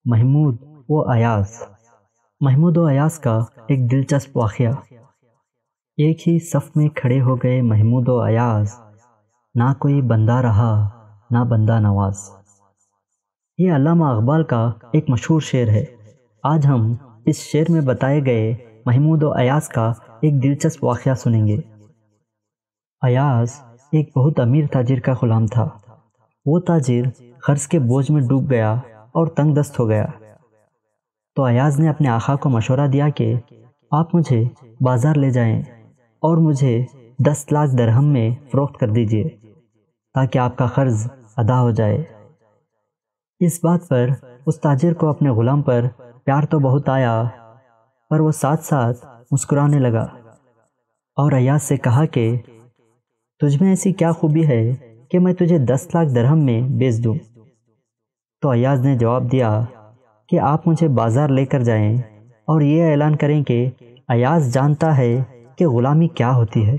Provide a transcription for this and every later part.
محمود و ایاز۔ محمود و ایاز کا ایک دلچسپ واقعہ۔ ایک ہی صف میں کھڑے ہو گئے محمود و ایاز، نہ کوئی بندہ رہا نہ بندہ نواز۔ یہ علامہ اقبال کا ایک مشہور شعر ہے۔ آج ہم اس شعر میں بتائے گئے محمود و ایاز کا ایک دلچسپ واقعہ سنیں گے۔ ایاز ایک بہت امیر تاجر کا غلام تھا۔ وہ تاجر قرض کے بوجھ میں ڈوب گیا اور تنگ دست ہو گیا۔ تو ایاز نے اپنے آقا کو مشورہ دیا کہ آپ مجھے بازار لے جائیں اور مجھے 10 لاکھ درہم میں فروخت کر دیجیے تاکہ آپ کا قرض ادا ہو جائے۔ اس بات پر اس تاجر کو اپنے غلام پر پیار تو بہت آیا، پر وہ ساتھ ساتھ مسکرانے لگا اور ایاز سے کہا کہ تجھ میں ایسی کیا خوبی ہے کہ میں تجھے 10 لاکھ درہم میں بیچ دوں؟ تو ایاز نے جواب دیا کہ آپ مجھے بازار لے کر جائیں اور یہ اعلان کریں کہ ایاز جانتا ہے کہ غلامی کیا ہوتی ہے۔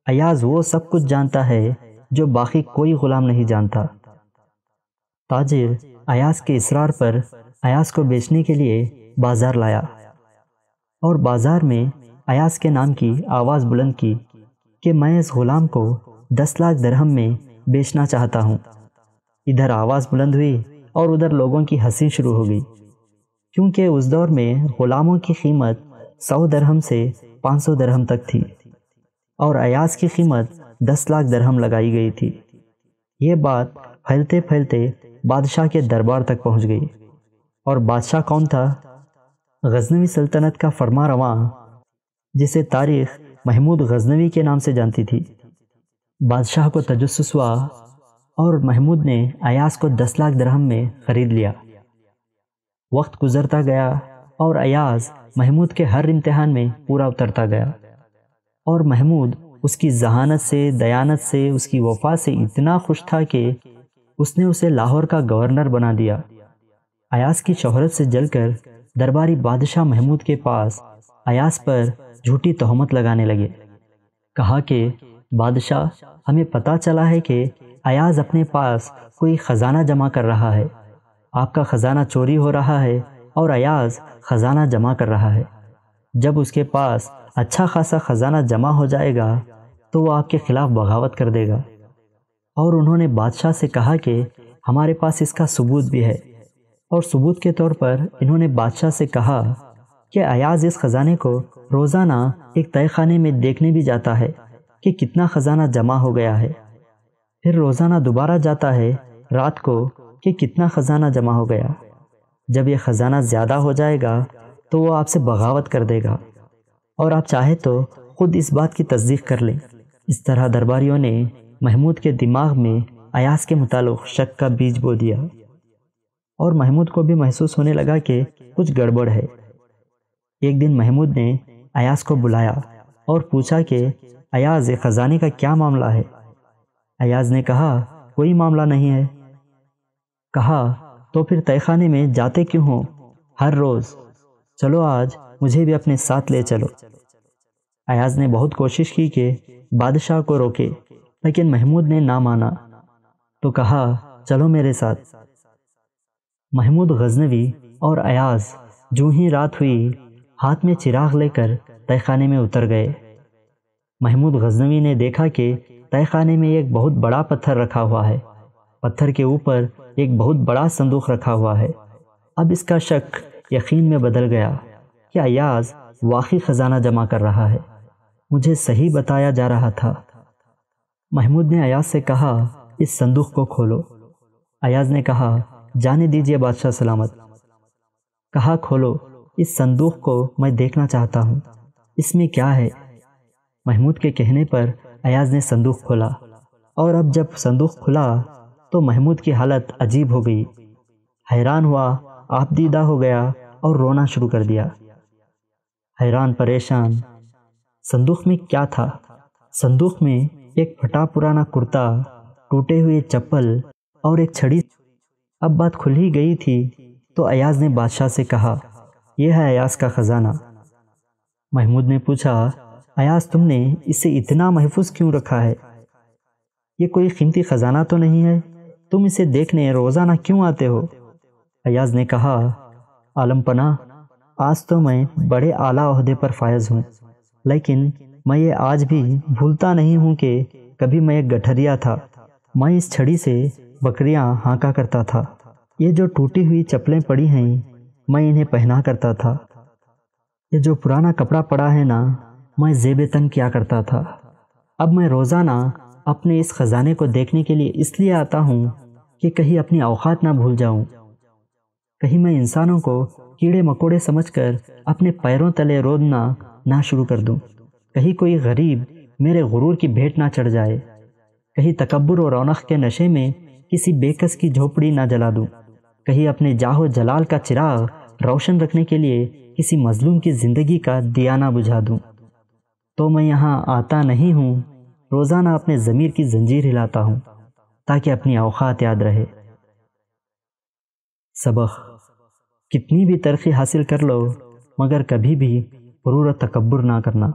ایاز وہ سب کچھ جانتا ہے جو باقی کوئی غلام نہیں جانتا۔ تاجر ایاز کے اصرار پر ایاز کو بیچنے کے لیے بازار لایا اور بازار میں ایاز کے نام کی آواز بلند کی کہ میں اس غلام کو 10 لاکھ درہم میں بیچنا چاہتا ہوں۔ ادھر آواز بلند ہوئی اور ادھر لوگوں کی ہنسی شروع ہو گئی، کیونکہ اس دور میں غلاموں کی قیمت 100 درہم سے 500 درہم تک تھی اور ایاز کی قیمت 10 لاکھ درہم لگائی گئی تھی۔ یہ بات پھیلتے پھیلتے بادشاہ کے دربار تک پہنچ گئی، اور بادشاہ کون تھا؟ غزنوی سلطنت کا فرما رواں، جسے تاریخ محمود غزنوی کے نام سے جانتی تھی۔ بادشاہ کو تجسس ہوا اور محمود نے ایاز کو 10 لاکھ درہم میں خرید لیا۔ وقت گزرتا گیا اور ایاز محمود کے ہر امتحان میں پورا اترتا گیا، اور محمود اس کی ذہانت سے، دیانت سے، اس کی وفا سے اتنا خوش تھا کہ اس نے اسے لاہور کا گورنر بنا دیا۔ ایاز کی شہرت سے جل کر درباری بادشاہ محمود کے پاس ایاز پر جھوٹی تہمت لگانے لگے۔ کہا کہ بادشاہ، ہمیں پتہ چلا ہے کہ ایاز اپنے پاس کوئی خزانہ جمع کر رہا ہے۔ آپ کا خزانہ چوری ہو رہا ہے اور ایاز خزانہ جمع کر رہا ہے۔ جب اس کے پاس اچھا خاصا خزانہ جمع ہو جائے گا تو وہ آپ کے خلاف بغاوت کر دے گا۔ اور انہوں نے بادشاہ سے کہا کہ ہمارے پاس اس کا ثبوت بھی ہے، اور ثبوت کے طور پر انہوں نے بادشاہ سے کہا کہ ایاز اس خزانے کو روزانہ ایک تہہ خانے میں دیکھنے بھی جاتا ہے کہ کتنا خزانہ جمع ہو گیا ہے، پھر روزانہ دوبارہ جاتا ہے رات کو کہ کتنا خزانہ جمع ہو گیا۔ جب یہ خزانہ زیادہ ہو جائے گا تو وہ آپ سے بغاوت کر دے گا، اور آپ چاہے تو خود اس بات کی تصدیق کر لیں۔ اس طرح درباریوں نے محمود کے دماغ میں ایاز کے متعلق شک کا بیج بو دیا، اور محمود کو بھی محسوس ہونے لگا کہ کچھ گڑبڑ ہے۔ ایک دن محمود نے ایاز کو بلایا اور پوچھا کہ ایاز، یہ خزانے کا کیا معاملہ ہے؟ ایاز نے کہا کوئی معاملہ نہیں ہے۔ کہا تو پھر تہہ خانے میں جاتے کیوں ہو ہر روز؟ چلو آج مجھے بھی اپنے ساتھ لے چلو۔ ایاز نے بہت کوشش کی کہ بادشاہ کو روکے، لیکن محمود نے نہ مانا، تو کہا چلو میرے ساتھ۔ محمود غزنوی اور ایاز جو ہی رات ہوئی ہاتھ میں چراغ لے کر تہہ خانے میں اتر گئے۔ محمود غزنوی نے دیکھا کہ تہہ خانے میں ایک بہت بڑا پتھر رکھا ہوا ہے، پتھر کے اوپر ایک بہت بڑا صندوق رکھا ہوا ہے۔ اب اس کا شک یقین میں بدل گیا کہ ایاز واقعی خزانہ جمع کر رہا ہے، مجھے صحیح بتایا جا رہا تھا۔ محمود نے ایاز سے کہا اس صندوق کو کھولو۔ ایاز نے کہا جانے دیجیے بادشاہ سلامت۔ کہا کھولو، اس صندوق کو میں دیکھنا چاہتا ہوں، اس میں کیا ہے؟ محمود کے کہنے پر ایاز نے صندوق کھولا، اور اب جب صندوق کھلا تو محمود کی حالت عجیب ہو گئی۔ حیران ہوا، آپ دیدہ ہو گیا اور رونا شروع کر دیا۔ حیران پریشان، صندوق میں کیا تھا؟ صندوق میں ایک پھٹا پرانا کرتا، ٹوٹے ہوئے چپل اور ایک چھڑی۔ اب بات کھل ہی گئی تھی تو ایاز نے بادشاہ سے کہا یہ ہے ایاز کا خزانہ۔ محمود نے پوچھا ایاز، تم نے اسے اتنا محفوظ کیوں رکھا ہے؟ یہ کوئی قیمتی خزانہ تو نہیں ہے؟ تم اسے دیکھنے روزانہ کیوں آتے ہو؟ ایاز نے کہا، عالم پناہ، آج تو میں بڑے اعلیٰ عہدے پر فائز ہوں، لیکن میں یہ آج بھی بھولتا نہیں ہوں کہ کبھی میں ایک گٹھریا تھا۔ میں اس چھڑی سے بکریاں ہانکا کرتا تھا۔ یہ جو ٹوٹی ہوئی چپلیں پڑی ہیں میں انہیں پہنا کرتا تھا۔ یہ جو پرانا کپڑا پڑا ہے نا، میں زیب تن کیا کرتا تھا۔ اب میں روزانہ اپنے اس خزانے کو دیکھنے کے لیے اس لیے آتا ہوں کہ کہیں اپنی اوقات نہ بھول جاؤں، کہیں میں انسانوں کو کیڑے مکوڑے سمجھ کر اپنے پیروں تلے رودنا نہ شروع کر دوں، کہیں کوئی غریب میرے غرور کی بھیٹ نہ چڑھ جائے، کہیں تکبر و رونق کے نشے میں کسی بے کس کی جھوپڑی نہ جلا دوں، کہیں اپنے جاہ و جلال کا چراغ روشن رکھنے کے لیے کسی مظلوم کی زندگی کا دیا نہ بجھا دوں۔ تو میں یہاں آتا نہیں ہوں، روزانہ اپنے ضمیر کی زنجیر ہلاتا ہوں تاکہ اپنی اوقات یاد رہے۔ سبق: کتنی بھی ترقی حاصل کر لو مگر کبھی بھی غرور و تکبر نہ کرنا۔